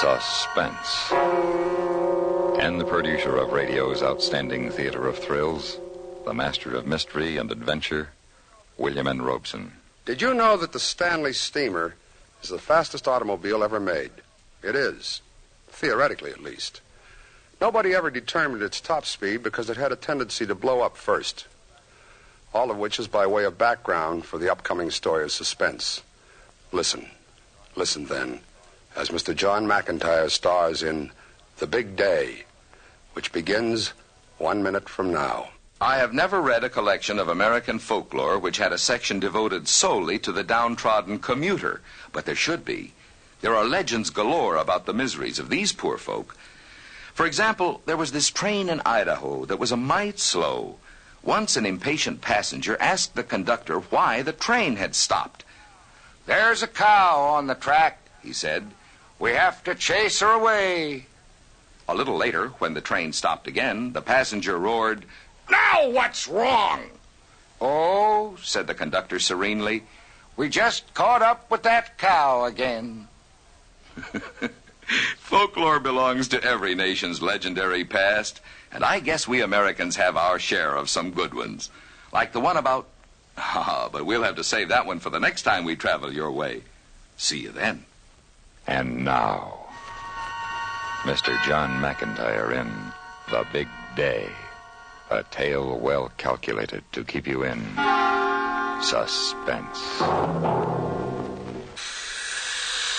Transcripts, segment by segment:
Suspense. And the producer of radio's outstanding theater of thrills, the master of mystery and adventure, William N. Robeson. Did you know that the Stanley Steamer is the fastest automobile ever made? It is. Theoretically, at least. Nobody ever determined its top speed because it had a tendency to blow up first. All of which is by way of background for the upcoming story of Suspense. Listen then, as Mr. John McIntyre stars in The Big Day, which begins 1 minute from now. I have never read a collection of American folklore which had a section devoted solely to the downtrodden commuter, but there should be. There are legends galore about the miseries of these poor folk. For example, there was this train in Idaho that was a mite slow. Once an impatient passenger asked the conductor why the train had stopped. "There's a cow on the track," he said. "We have to chase her away." A little later, when the train stopped again, the passenger roared, "Now what's wrong?" "Oh," said the conductor serenely, "we just caught up with that cow again." Folklore belongs to every nation's legendary past, and I guess we Americans have our share of some good ones. Like the one about... but we'll have to save that one for the next time we travel your way. See you then. And now, Mr. John McIntyre in The Big Day. A tale well calculated to keep you in suspense.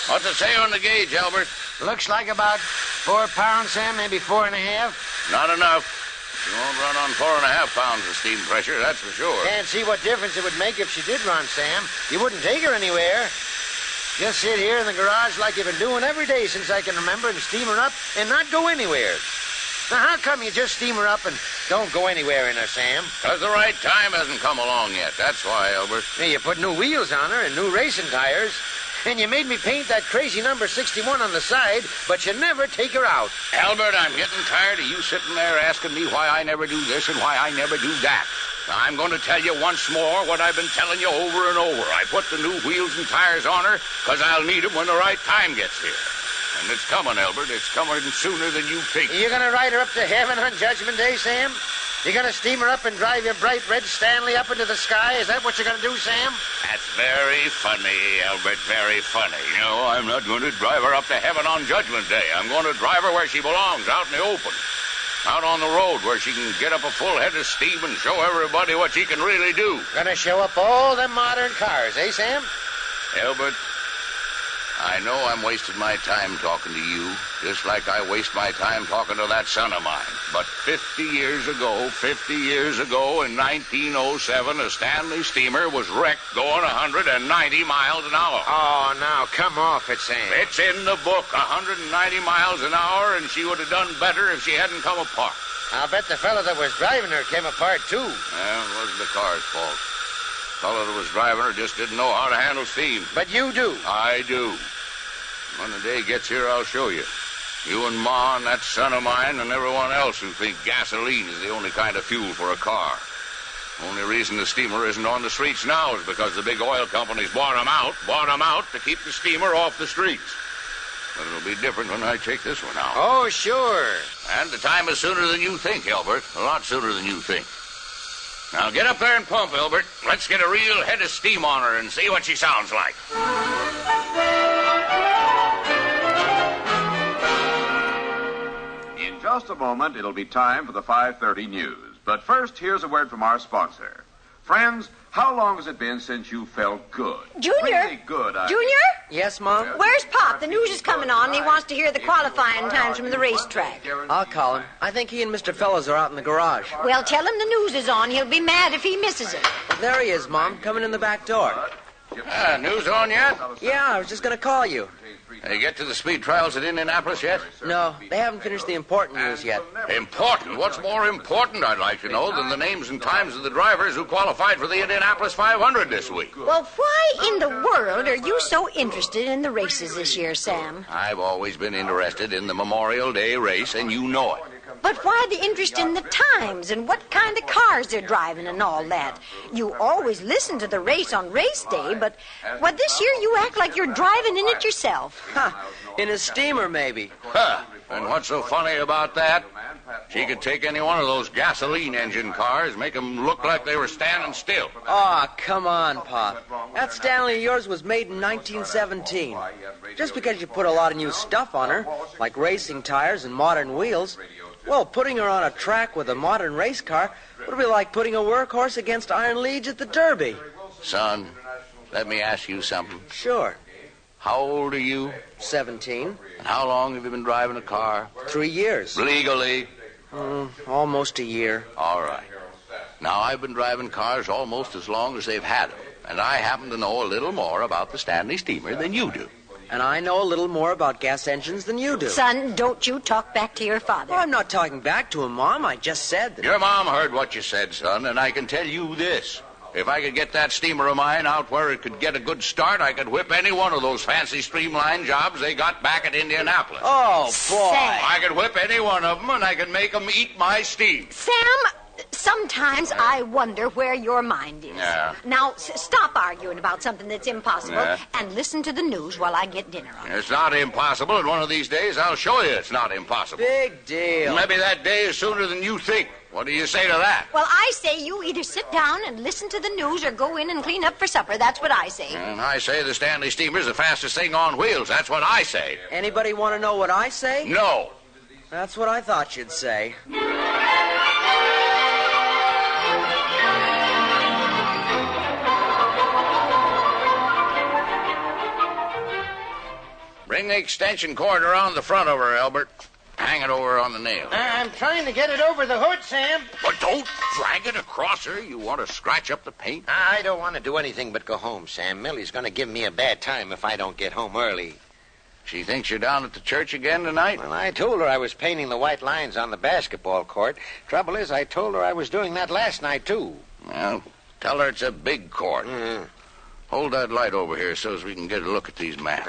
What's it say on the gauge, Albert? Looks like about 4 pounds, Sam, maybe 4.5. Not enough. She won't run on 4.5 pounds of steam pressure, that's for sure. Can't see what difference it would make if she did run, Sam. You wouldn't take her anywhere. Just sit here in the garage like you've been doing every day since I can remember and steam her up and not go anywhere. Now, how come you just steam her up and don't go anywhere in her, Sam? 'Cause the right time hasn't come along yet. That's why, Albert. Now, you put new wheels on her and new racing tires. And you made me paint that crazy number 61 on the side, but you never take her out. Albert, I'm getting tired of you sitting there asking me why I never do this and why I never do that. Now, I'm going to tell you once more what I've been telling you over and over. I put the new wheels and tires on her because I'll need them when the right time gets here. And it's coming, Albert. It's coming sooner than you think. You going to ride her up to heaven on Judgment Day, Sam? You going to steam her up and drive your bright red Stanley up into the sky? Is that what you're going to do, Sam? That's very funny, Albert, very funny. No, I'm not going to drive her up to heaven on Judgment Day. I'm going to drive her where she belongs, out in the open. Out on the road where she can get up a full head of steam and show everybody what she can really do. Going to show up all them modern cars, eh, Sam? Albert, I know I'm wasting my time talking to you, just like I waste my time talking to that son of mine. But 50 years ago, in 1907, a Stanley steamer was wrecked going 190 miles an hour. Oh, now, come off it, Sam. It's in the book, 190 miles an hour, and she would have done better if she hadn't come apart. I'll bet the fellow that was driving her came apart, too. Well, it wasn't the car's fault. The fellow that was driving her just didn't know how to handle steam. But you do. I do. When the day gets here, I'll show you. You and Ma and that son of mine and everyone else who think gasoline is the only kind of fuel for a car. Only reason the steamer isn't on the streets now is because the big oil companies bought them out to keep the steamer off the streets. But it'll be different when I take this one out. Oh, sure. And the time is sooner than you think, Albert. A lot sooner than you think. Now get up there and pump, Albert. Let's get a real head of steam on her and see what she sounds like. In just a moment, it'll be time for the 5:30 news. But first, here's a word from our sponsor. Friends, how long has it been since you felt good? Junior? Really good, Junior? Yes, Mom? Where's Pop? The news is coming on, and he wants to hear the qualifying times from the racetrack. I'll call him. I think he and Mr. Fellows are out in the garage. Well, tell him the news is on. He'll be mad if he misses it. There he is, Mom, coming in the back door. News on yet? Yeah, I was just going to call you. Did you get to the speed trials at Indianapolis yet? No, they haven't finished the important news yet. Important? What's more important, I'd like to know, than the names and times of the drivers who qualified for the Indianapolis 500 this week? Well, why in the world are you so interested in the races this year, Sam? I've always been interested in the Memorial Day race, and you know it. But why the interest in the times and what kind of cars they're driving and all that? You always listen to the race on race day, but this year you act like you're driving in it yourself. In a steamer, maybe. Huh. And what's so funny about that? She could take any one of those gasoline engine cars, make them look like they were standing still. Oh, come on, Pop. That Stanley of yours was made in 1917. Just because you put a lot of new stuff on her, like racing tires and modern wheels, well, putting her on a track with a modern race car would be like putting a workhorse against Iron Leeds at the Derby. Son, let me ask you something. Sure. How old are you? 17. And how long have you been driving a car? 3 years. Legally? Almost a year. All right. Now, I've been driving cars almost as long as they've had them, and I happen to know a little more about the Stanley steamer than you do. And I know a little more about gas engines than you do. Son, don't you talk back to your father. Well, I'm not talking back to him, Mom. I just said that... Your mom heard what you said, son, and I can tell you this. If I could get that steamer of mine out where it could get a good start, I could whip any one of those fancy streamline jobs they got back at Indianapolis. Oh, boy. Sam. I could whip any one of them, and I could make them eat my steam. Sam, sometimes I wonder where your mind is. Yeah. Now, stop arguing about something that's impossible and listen to the news while I get dinner on it. It's not impossible, and one of these days I'll show you it's not impossible. Big deal. Maybe that day is sooner than you think. What do you say to that? Well, I say you either sit down and listen to the news or go in and clean up for supper. That's what I say. And I say the Stanley steamer's the fastest thing on wheels. That's what I say. Anybody want to know what I say? No. That's what I thought you'd say. Bring the extension cord around the front of her, Albert. Hang it over on the nail. I'm trying to get it over the hood, Sam. But don't drag it across her. You want to scratch up the paint? I don't want to do anything but go home, Sam. Millie's going to give me a bad time if I don't get home early. She thinks you're down at the church again tonight? Well, I told her I was painting the white lines on the basketball court. Trouble is, I told her I was doing that last night, too. Well, tell her it's a big court. Hold that light over here so as we can get a look at these maps.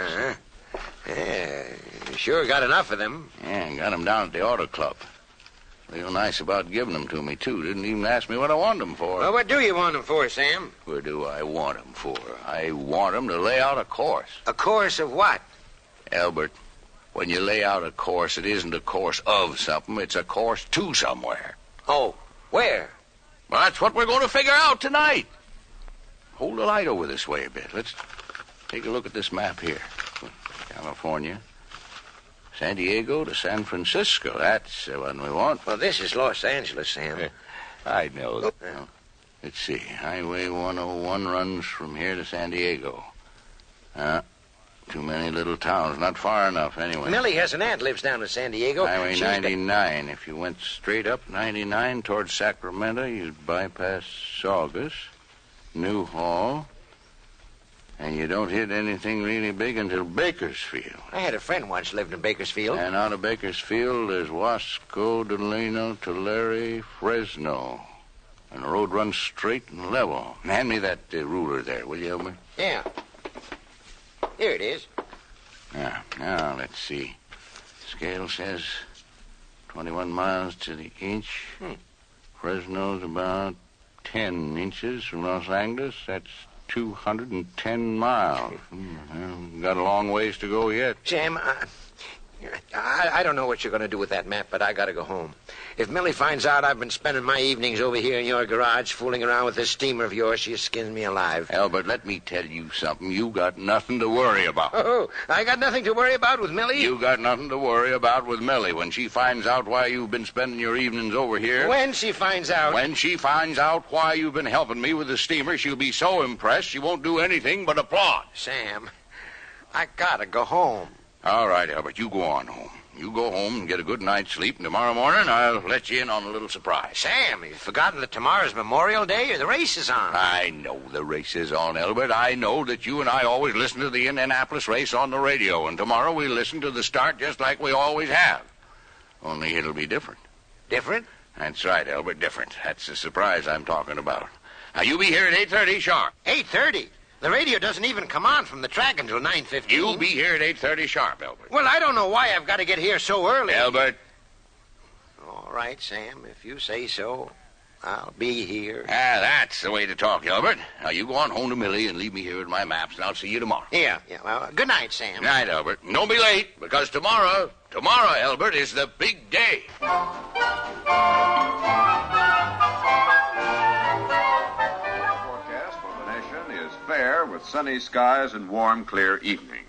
Yeah, you sure got enough of them. Yeah, got them down at the auto club. Real nice about giving them to me, too. Didn't even ask me what I wanted them for. Well, what do you want them for, Sam? What do I want them for? I want them to lay out a course. A course of what? Albert, when you lay out a course, it isn't a course of something. It's a course to somewhere. Oh, where? Well, that's what we're going to figure out tonight. Hold the light over this way a bit. Let's take a look at this map here. California, San Diego to San Francisco. That's the one we want. Well, this is Los Angeles, Sam. I know that. Let's see. Highway 101 runs from here to San Diego. Too many little towns. Not far enough, anyway. Millie has an aunt lives down in San Diego. Highway 99. If you went straight up 99 towards Sacramento, you'd bypass Saugus, Newhall, and you don't hit anything really big until Bakersfield. I had a friend once lived in Bakersfield. And out of Bakersfield, there's Wasco, Delano, Tulare, Fresno. And the road runs straight and level. Hand me that ruler there, will you, Elmer? Yeah. Here it is. Now, let's see. Scale says 21 miles to the inch. Fresno's about 10 inches from Los Angeles. That's 210 miles. Got a long ways to go yet. Sam, I don't know what you're going to do with that map, but I got to go home. If Millie finds out I've been spending my evenings over here in your garage fooling around with this steamer of yours, she'll skin me alive. Albert, let me tell you something. You got nothing to worry about. Oh, I got nothing to worry about with Millie? You got nothing to worry about with Millie. When she finds out why you've been spending your evenings over here... When she finds out? When she finds out why you've been helping me with the steamer, she'll be so impressed she won't do anything but applaud. Sam, I gotta go home. All right, Albert, you go on home. You go home and get a good night's sleep, and tomorrow morning I'll let you in on a little surprise. Sam, you've forgotten that tomorrow's Memorial Day or the race is on. I know the race is on, Albert. I know that you and I always listen to the Indianapolis race on the radio, and tomorrow we'll listen to the start just like we always have. Only it'll be different. Different? That's right, Albert, different. That's the surprise I'm talking about. Now, you be here at 8:30 sharp. 8:30? The radio doesn't even come on from the track until 9:15. You'll be here at 8:30 sharp, Albert. Well, I don't know why I've got to get here so early. Albert. All right, Sam, if you say so, I'll be here. That's the way to talk, Albert. Now, you go on home to Millie and leave me here with my maps, and I'll see you tomorrow. Yeah. Well, good night, Sam. Good night, Albert. And don't be late, because tomorrow, Albert, is the big day. Forecast for the nation is fair with sunny skies and warm, clear evenings.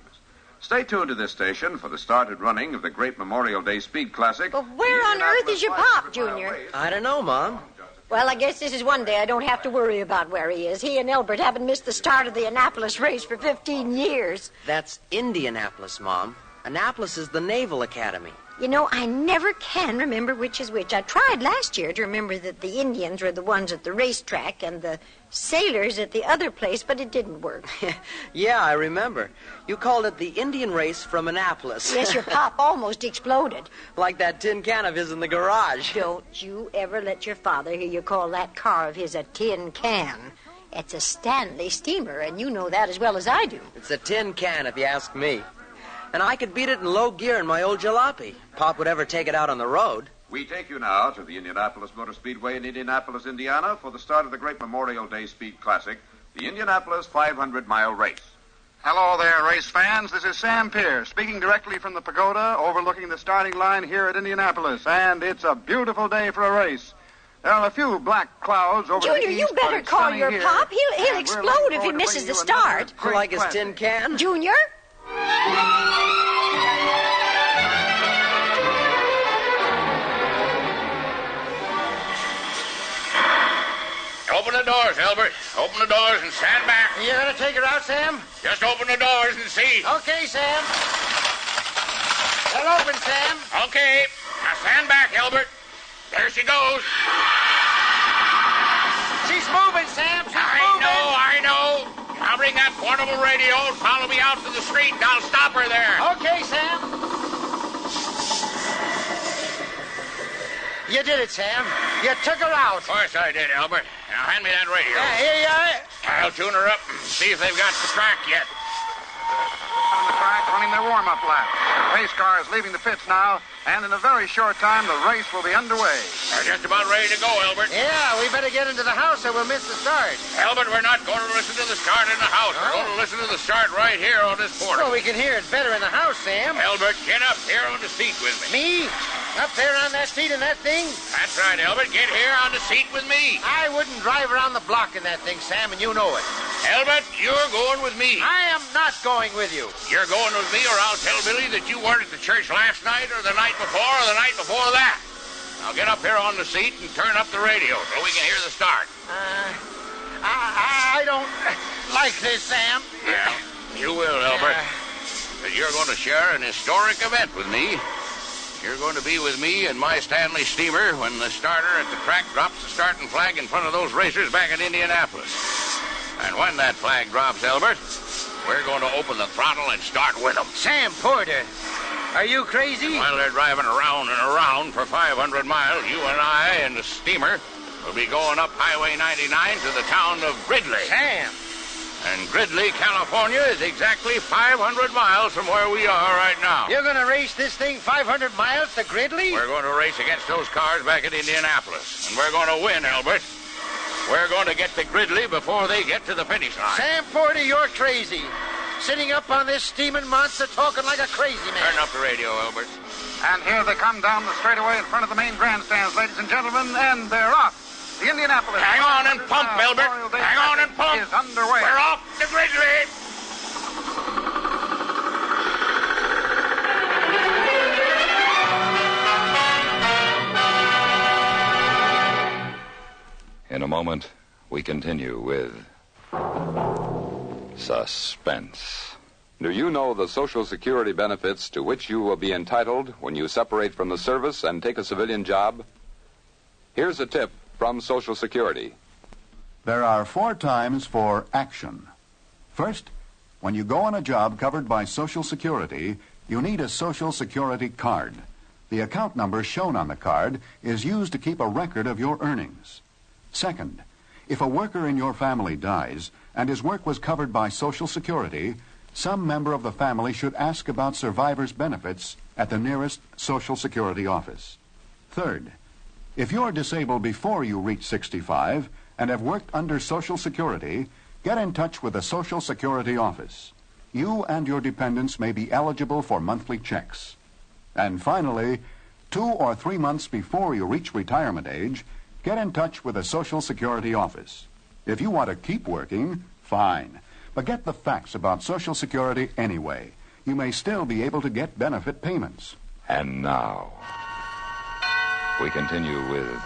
Stay tuned to this station for the started running of the great Memorial Day Speed Classic. But where on earth is your pop, Junior? I don't know, Mom. Well, I guess this is one day I don't have to worry about where he is. He and Elbert haven't missed the start of the Annapolis race for 15 years. That's Indianapolis, Mom. Annapolis is the Naval Academy. You know, I never can remember which is which. I tried last year to remember that the Indians were the ones at the racetrack and the sailors at the other place, but it didn't work. Yeah, I remember. You called it the Indian race from Annapolis. Yes, your pop almost exploded. Like that tin can of his in the garage. Don't you ever let your father hear you call that car of his a tin can. It's a Stanley steamer, and you know that as well as I do. It's a tin can, if you ask me. And I could beat it in low gear in my old jalopy. Pop would ever take it out on the road. We take you now to the Indianapolis Motor Speedway in Indianapolis, Indiana, for the start of the great Memorial Day Speed Classic, the Indianapolis 500-mile race. Hello there, race fans. This is Sam Pierce, speaking directly from the pagoda overlooking the starting line here at Indianapolis. And it's a beautiful day for a race. There are a few black clouds over Junior, the east, you better but it's call sunny your here. pop. He'll And we're explode looking if he forward to misses bringing the you another start. great Like his classic. tin can? Junior? Open the doors, Albert. Open the doors and stand back. You gonna take her out, Sam? Just open the doors and see. Okay, Sam. They're open, Sam. Okay. Now stand back, Albert. There she goes. She's moving, Sam. She's moving. I know. I'll bring that portable radio and follow me out to the street, and I'll stop her there. Okay, Sam. You did it, Sam. You took her out. Of course I did, Albert. Now hand me that radio. Here you are. I'll tune her up and see if they've got the track yet. On the track, running their warm-up lap. The race car is leaving the pits now, and in a very short time, the race will be underway. They're just about ready to go, Albert. Yeah, we better get into the house or we'll miss the start. Albert, we're not going to listen to the start in the house. We're going to listen to the start right here on this portal. Well, we can hear it better in the house, Sam. Albert, get up here on the seat with me. Me? Up there on that seat in that thing? That's right, Albert. Get here on the seat with me. I wouldn't drive around the block in that thing, Sam, and you know it. Albert, you're going with me. I am not going with you. You're going with me, or I'll tell Billy that you weren't at the church last night, or the night before, or the night before that. Now get up here on the seat and turn up the radio so we can hear the start. I don't like this, Sam. Well, you will, Albert. But you're going to share an historic event with me. You're going to be with me in my Stanley steamer when the starter at the track drops the starting flag in front of those racers back in Indianapolis. And when that flag drops, Albert, we're going to open the throttle and start with them. Sam Porter, are you crazy? While they're driving around and around for 500 miles, you and I and the steamer will be going up Highway 99 to the town of Gridley. Sam. And Gridley, California is exactly 500 miles from where we are right now. You're going to race this thing 500 miles to Gridley? We're going to race against those cars back at Indianapolis. And we're going to win, Albert. We're going to get to Gridley before they get to the finish line. Sam Porter, you're crazy. Sitting up on this steaming monster talking like a crazy man. Turn up the radio, Albert. And here they come down the straightaway in front of the main grandstands, ladies and gentlemen, and they're off. The Indianapolis. Hang on and pump, Albert. Hang on and pump. Is underway. We're off to Gridley. In a moment, we continue with Suspense. Do you know the Social Security benefits to which you will be entitled when you separate from the service and take a civilian job? Here's a tip from Social Security. There are 4 times for action. First, when you go on a job covered by Social Security, you need a Social Security card. The account number shown on the card is used to keep a record of your earnings. Second, if a worker in your family dies and his work was covered by Social Security, some member of the family should ask about survivor's benefits at the nearest Social Security office. Third, If you're disabled before you reach 65 and have worked under Social Security, get in touch with the Social Security office. You and your dependents may be eligible for monthly checks. And finally, 2 or 3 months before you reach retirement age, get in touch with the Social Security office. If you want to keep working, fine. But get the facts about Social Security anyway. You may still be able to get benefit payments. And now, we continue with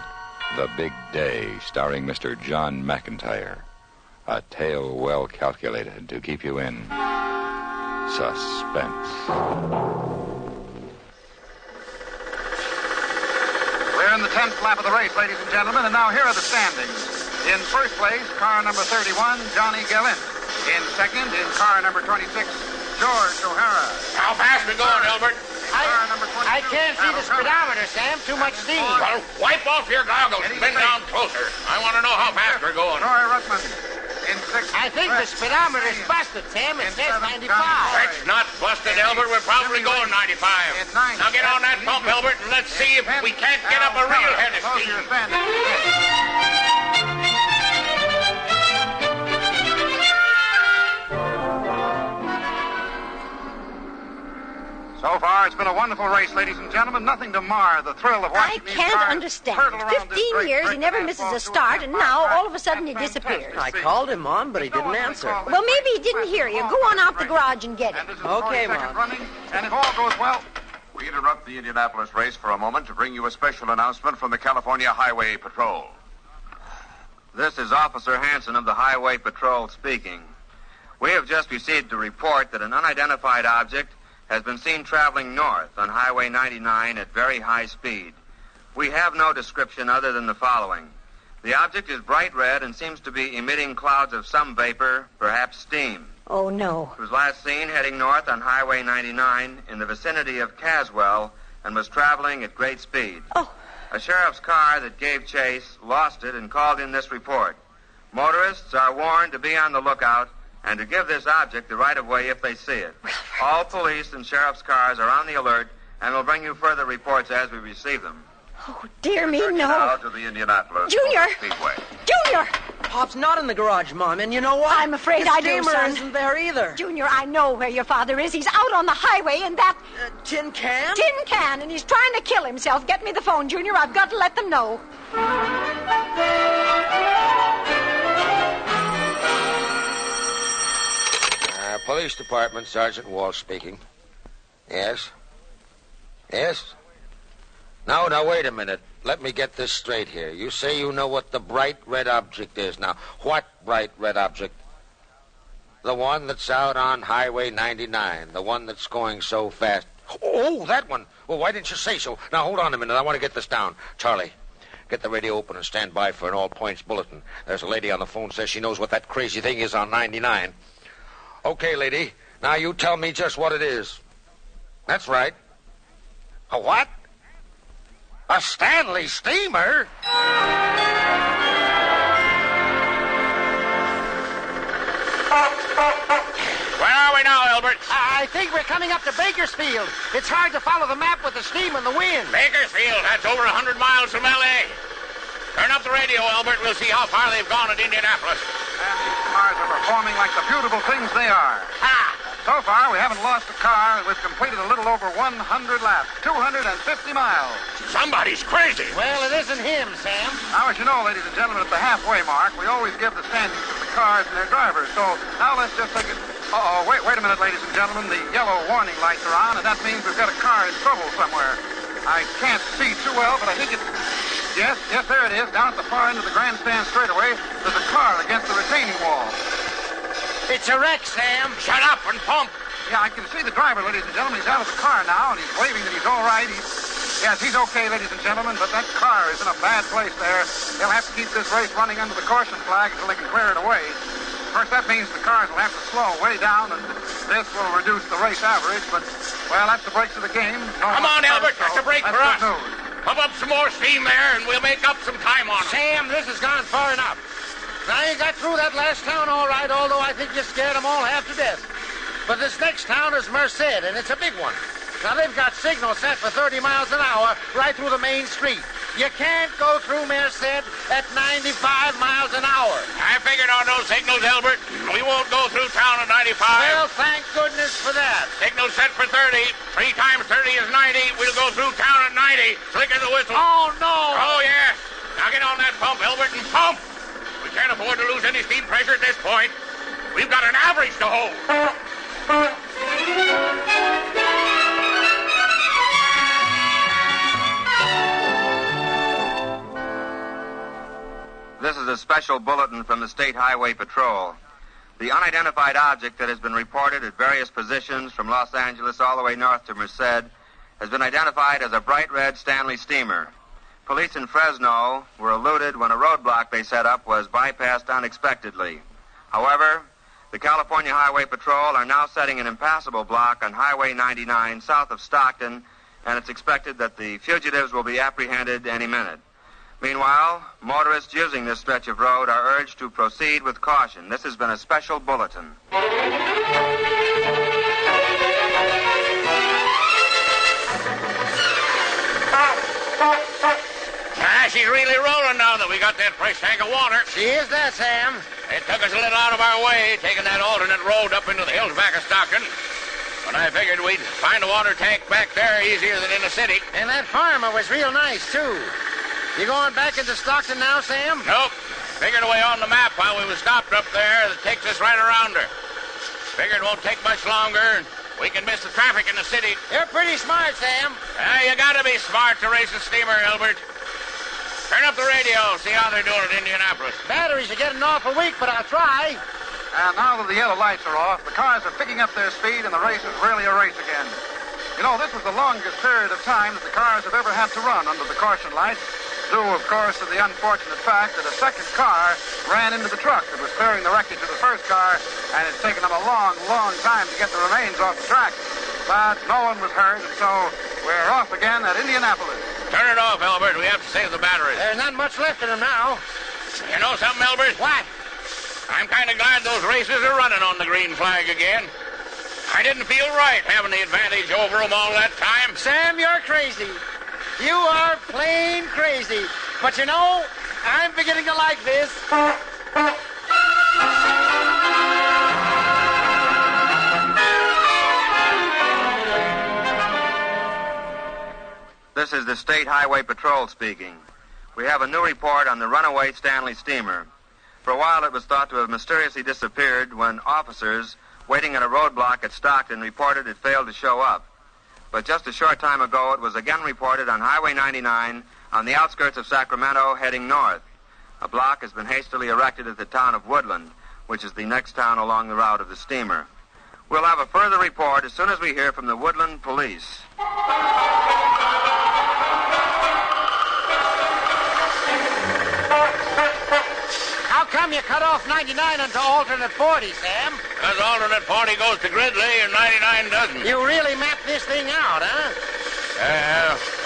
The Big Day, starring Mr. John McIntyre. A tale well calculated to keep you in suspense. We're in the 10th lap of the race, ladies and gentlemen, and now here are the standings. In first place, car number 31, Johnny Gellin. In second, in car number 26, George O'Hara. How fast we going, Albert? I can't see the speedometer, Sam. Too much steam. Well, wipe off your goggles and bend down closer. I want to know how fast we're going. Roy Ruttman. In sixth, I think the speedometer is busted, Sam. It says 95. It's not busted, Albert. We're probably going 95. Now get on that pump, Albert, and let's see if we can't get up a real head of steam. So far, it's been a wonderful race, ladies and gentlemen. Nothing to mar the thrill of watching these I can't cars understand. hurtle around this 15 great years, he break never and misses asphalt a to start, a and 10 now mile all of a sudden he fantastic disappears. I called him, Mom, but he didn't answer. Well, maybe he didn't hear you. Go on out the garage and get And him. this is Okay, 42nd Mom. running, and if all goes well, We interrupt the Indianapolis race for a moment to bring you a special announcement from the California Highway Patrol. This is Officer Hanson of the Highway Patrol speaking. We have just received a report that an unidentified object has been seen traveling north on Highway 99 at very high speed. We have no description other than the following. The object is bright red and seems to be emitting clouds of some vapor, perhaps steam. Oh, no. It was last seen heading north on Highway 99 in the vicinity of Caswell and was traveling at great speed. Oh. A sheriff's car that gave chase lost it and called in this report. Motorists are warned to be on the lookout and to give this object the right-of-way if they see it. All police and sheriff's cars are on the alert and will bring you further reports as we receive them. Oh, dear me, Now no. to the Indianapolis Junior! Speedway. Junior! Pop's not in the garage, Mom, and you know what? I'm afraid the I do, steamer son. isn't there either. Junior, I know where your father is. He's out on the highway in that Tin can? tin can, and he's trying to kill himself. Get me the phone, Junior. I've got to let them know. Police Department, Sergeant Walsh speaking. Yes? Yes? Now, wait a minute. Let me get this straight here. You say you know what the bright red object is. Now, what bright red object? The one that's out on Highway 99. The one that's going so fast. Oh, that one. Well, why didn't you say so? Now, hold on a minute. I want to get this down. Charlie, get the radio open and stand by for an all-points bulletin. There's a lady on the phone says she knows what that crazy thing is on 99. Okay, lady. Now, you tell me just what it is. That's right. A what? A Stanley steamer? Where are we now, Albert? I think we're coming up to Bakersfield. It's hard to follow the map with the steam and the wind. Bakersfield, that's over 100 miles from L.A. Turn up the radio, Albert. We'll see how far they've gone at Indianapolis. and these cars are performing like the beautiful things they are. Ha! So far, we haven't lost a car, and we've completed a little over 100 laps, 250 miles. Somebody's crazy. Well, it isn't him, Sam. Now, as you know, ladies and gentlemen, at the halfway mark, we always give the standings to the cars and their drivers. So now let's just take it. Wait a minute, ladies and gentlemen. The yellow warning lights are on, and that means we've got a car in trouble somewhere. I can't see too well, but I think it's... Yes, there it is. Down at the far end of the grandstand straightaway, there's a car against the retaining wall. It's a wreck, Sam. Shut up and pump. Yeah, I can see the driver, ladies and gentlemen. He's out of the car now, and he's waving that he's all right. Yes, he's okay, ladies and gentlemen, but that car is in a bad place there. They'll have to keep this race running under the caution flag until they can clear it away. Of course, that means the cars will have to slow way down, and this will reduce the race average, but, well, that's the breaks of the game. Come on, Albert, that's a break for us. Good news. Pump up some more steam there, and we'll make up some time on it. Sam, this has gone far enough. Now, you got through that last town all right, although I think you scared them all half to death. But this next town is Merced, and it's a big one. Now, they've got signals set for 30 miles an hour right through the main street. You can't go through Merced at 95 miles an hour. I figured on those signals, Albert. We won't go through town at 95. Well, thank goodness for that. Signal set for 30. 3 times 30 is 90. We'll go through town at 90. Slicker the whistle. Oh, no. Oh, yeah. Now get on that pump, Albert, and pump. We can't afford to lose any steam pressure at this point. We've got an average to hold. This is a special bulletin from the State Highway Patrol. The unidentified object that has been reported at various positions from Los Angeles all the way north to Merced has been identified as a bright red Stanley steamer. Police in Fresno were alerted when a roadblock they set up was bypassed unexpectedly. However, the California Highway Patrol are now setting an impassable block on Highway 99 south of Stockton, and it's expected that the fugitives will be apprehended any minute. Meanwhile, motorists using this stretch of road are urged to proceed with caution. This has been a special bulletin. She's really rolling now that we got that fresh tank of water. She is that, Sam. It took us a little out of our way, taking that alternate road up into the hills back of Stockton. But I figured we'd find a water tank back there easier than in the city. And that farmer was real nice, too. You going back into Stockton now, Sam? Nope. Figured away on the map while we was stopped up there that takes us right around her. Figured it won't take much longer, and we can miss the traffic in the city. You're pretty smart, Sam. You gotta be smart to race a steamer, Albert. Turn up the radio, see how they're doing at Indianapolis. Batteries are getting awful weak, but I'll try. And now that the yellow lights are off, the cars are picking up their speed, and the race is really a race again. You know, this was the longest period of time that the cars have ever had to run under the caution lights, due, of course, to the unfortunate fact that a second car ran into the truck that was clearing the wreckage of the first car, and it's taken them a long, long time to get the remains off the track. But no one was hurt, and so we're off again at Indianapolis. Turn it off, Albert. We have to save the batteries. There's not much left in them now. You know something, Albert? What? I'm kind of glad those races are running on the green flag again. I didn't feel right having the advantage over them all that time. Sam, you're crazy. You are plain crazy. But you know, I'm beginning to like this. This is the State Highway Patrol speaking. We have a new report on the runaway Stanley steamer. For a while, it was thought to have mysteriously disappeared when officers waiting at a roadblock at Stockton reported it failed to show up. But just a short time ago, it was again reported on Highway 99 on the outskirts of Sacramento heading north. A block has been hastily erected at the town of Woodland, which is the next town along the route of the steamer. We'll have a further report as soon as we hear from the Woodland police. How come you cut off 99 onto alternate 40, Sam? Because alternate 40 goes to Gridley and 99 doesn't. You really mapped this thing out, huh?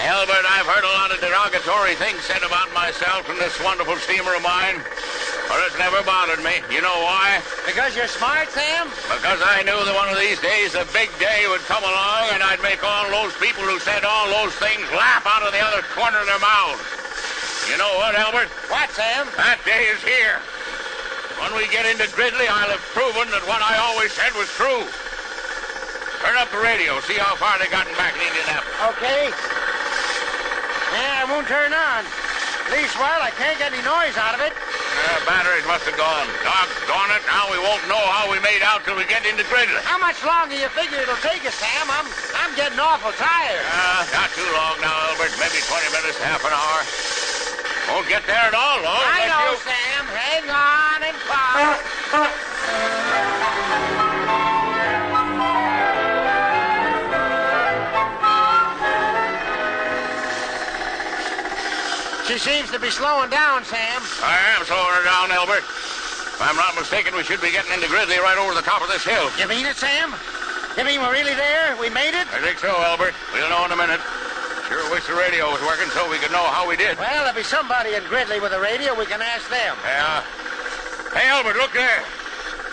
Albert, I've heard a lot of derogatory things said about myself and this wonderful steamer of mine, but it's never bothered me. You know why? Because you're smart, Sam? Because I knew that one of these days a big day would come along and I'd make all those people who said all those things laugh out of the other corner of their mouths. You know what, Albert? What, Sam? That day is here. When we get into Gridley, I'll have proven that what I always said was true. Turn up the radio, see how far they gotten back in Indianapolis. Okay. Yeah, it won't turn on. At least while I can't get any noise out of it. Batteries must have gone. Doggone it, now we won't know how we made out till we get into Gridley. How much longer you figure it'll take us, Sam? I'm getting awful tired. Not too long now, Albert. Maybe 20 minutes, half an hour. Won't get there at all, though. I know, Sam. Hang on and pop. She seems to be slowing down, Sam. I am slowing her down, Albert. If I'm not mistaken, we should be getting into Gridley right over the top of this hill. You mean it, Sam? You mean we're really there? We made it? I think so, Albert. We'll know in a minute. Sure wish the radio was working so we could know how we did. Well, there'll be somebody in Gridley with a radio. We can ask them. Yeah. Hey, Albert, look there.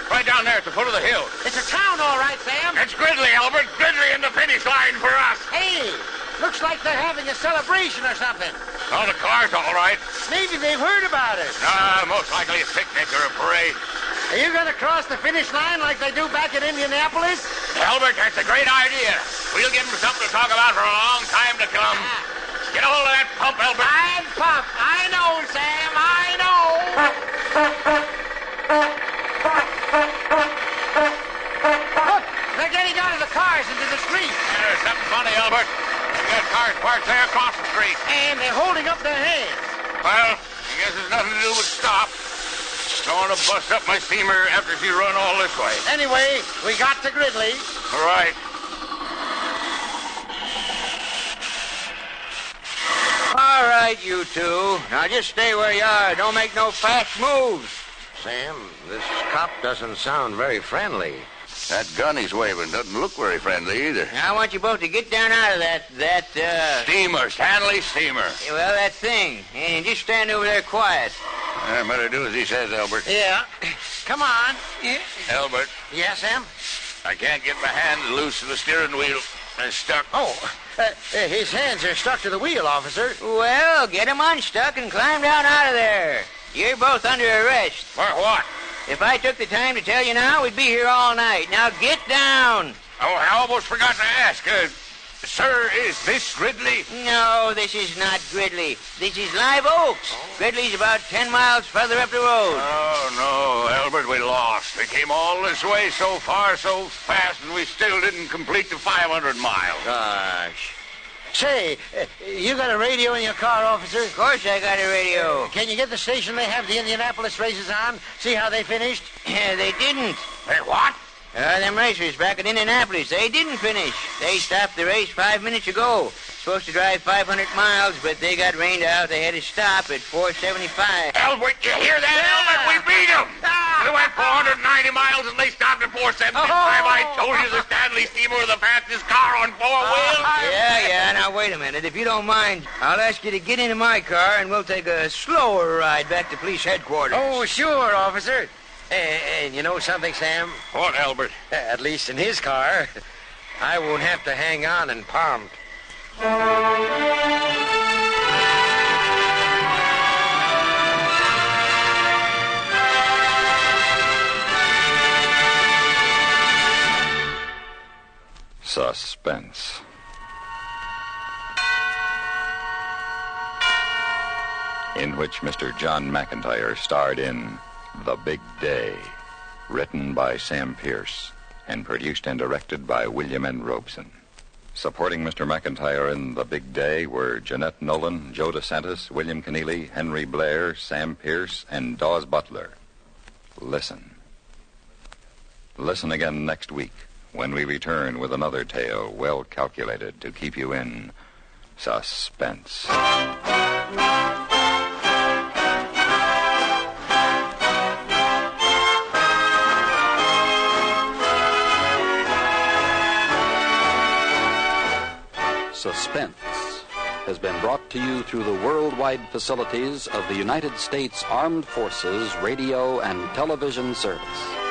Right down there at the foot of the hill. It's a town, all right, Sam. It's Gridley, Albert. Gridley in the finish line for us. Hey, looks like they're having a celebration or something. Oh, the car's all right. Maybe they've heard about it. Most likely a picnic or a parade. Are you going to cross the finish line like they do back in Indianapolis? Albert, that's a great idea. We'll give them something to talk about for a long time to come. Get a hold of that pump, Albert. I'm Pup. I know, Sam. I know. Look, they're getting out of the cars into the street. There's something funny, Albert. They've got cars parked there across the street. And they're holding up their hands. Well, I guess there's nothing to do but stop. Don't want to bust up my steamer after she run all this way. Anyway, we got to Gridley. All right. All right, you two. Now just stay where you are. Don't make no fast moves. Sam, this cop doesn't sound very friendly. That gun he's waving doesn't look very friendly either. I want you both to get down out of that Steamer, Stanley steamer. Well, that thing. And just stand over there quiet. I better do as he says, Albert. Yeah. Come on. Albert. Yeah, Sam? I can't get my hand loose of the steering wheel. I'm stuck. Oh, his hands are stuck to the wheel, officer. Well, get him unstuck and climb down out of there. You're both under arrest. For what? If I took the time to tell you now, we'd be here all night. Now get down. Oh, I almost forgot to ask. Sir, is this Gridley? No, this is not Gridley. This is Live Oaks. Gridley's about 10 miles further up the road. Oh, no, Albert, we lost. We came all this way so far, so fast, and we still didn't complete the 500 miles. Gosh. Say, you got a radio in your car, officer? Of course I got a radio. Can you get the station they have the Indianapolis races on? See how they finished? They didn't. Hey, what? Them racers back at Indianapolis, they didn't finish. They stopped the race 5 minutes ago. Supposed to drive 500 miles, but they got rained out. They had to stop at 475. Albert, you hear that, Albert? We beat them. We went 490 miles, and they stopped at 475. I told you the Stanley steamer was the fastest car on four wheels. Yeah. Now, wait a minute. If you don't mind, I'll ask you to get into my car, and we'll take a slower ride back to police headquarters. Oh, sure, officer. And you know something, Sam? What, Albert? At least in his car, I won't have to hang on and pump. Suspense. In which Mr. John McIntyre starred in The Big Day, written by Sam Pierce and produced and directed by William N. Robeson. Supporting Mr. McIntyre in The Big Day were Jeanette Nolan, Joe DeSantis, William Keneally, Henry Blair, Sam Pierce, and Dawes Butler. Listen. Listen again next week when we return with another tale well calculated to keep you in suspense. Suspense has been brought to you through the worldwide facilities of the United States Armed Forces Radio and Television Service.